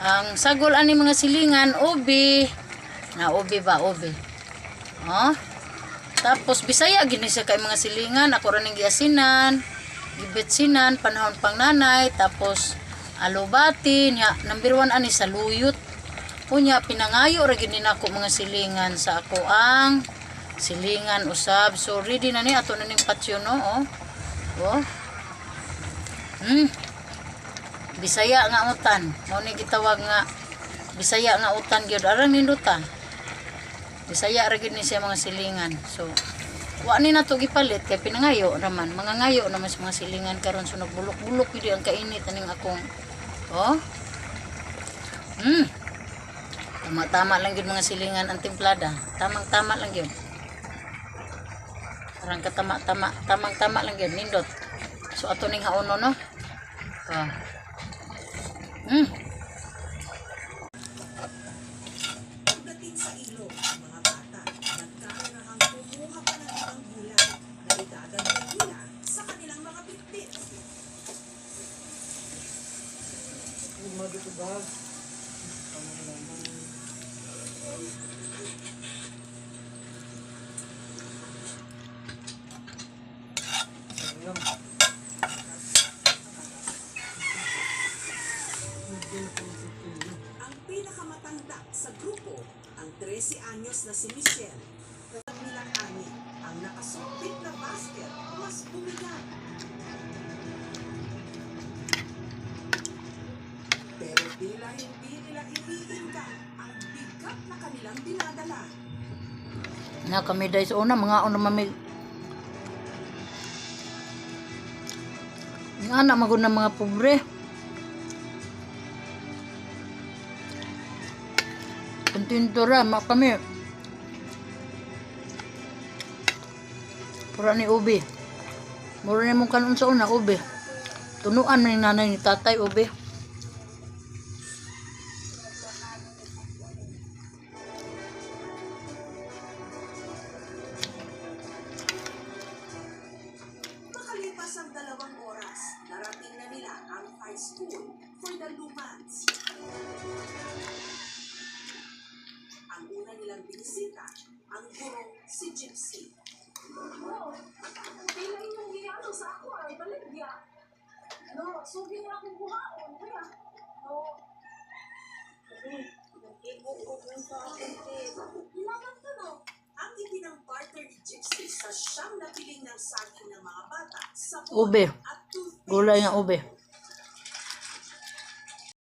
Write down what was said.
Ang sagol ani mga silingan, ubi. Na ubi ba, ubi. Oh. Tapos Bisaya gini siya kay mga silingan, ako ra ning giasinan, gibetsinan panahon pang nanay, tapos alubati nya number 1 ani sa luyot. Unya pinangayo ra gid nako mga silingan sa ako ang silingan usab. So ready na ni ato na ning patio no, oh. Oh. Bisaya nga utan. Mao ni gitawag nga Bisaya nga utan gyud arang ninduta. Bisaya ra gid ni siya mga silingan. So wa ni nato gipalit kay pinangayo raman. Mga ngayo naman sa mga silingan karon so nagbulok-bulok gyud ang kainit aning akong oh. Tama-tama lang yun mga silingan ang timplada. Tamang-tama lang yun. Parang katama-tama. Tamang-tama lang yun. Nindot. So, ato ning haono, no? Pagdating sa ilog, mga bata, nagkaroon kumuha pa ng ibang gulay na idadagdag nila sa kanilang mga bitbit. Ang pinakamatanda sa grupo, ang 13 anyos na si Michelle. Ang nilang ani, ang nakasukbit na basket, mas bumigat. Pero tila hindi nila iniinda ang bigat na kanilang dinadala. Na kami dahil sa una, mga una mamig. Nga anak magod ng mga pobre. Kontinto ra, kami. Pura ni ubi. Mura ni mong kanon sa una, ubi. Tunuan ni nanay ni tatay, ubi. Makalipas ang 2 oras, narating na nila ang high school for the Lumans. Ang una nilang binisita, ang gurong si Gypsy. Pila inyong giyano sa ako ay balik diya. No, sugi na akong kuhaon. Kaya, no. Nag-ibog ko dun sa akin. Laban ka no? Ang ipinang partner ni Gypsy sa siyang napiling ng saging ng mga bata sa Ube. at toothpaste. Gulay nga ube.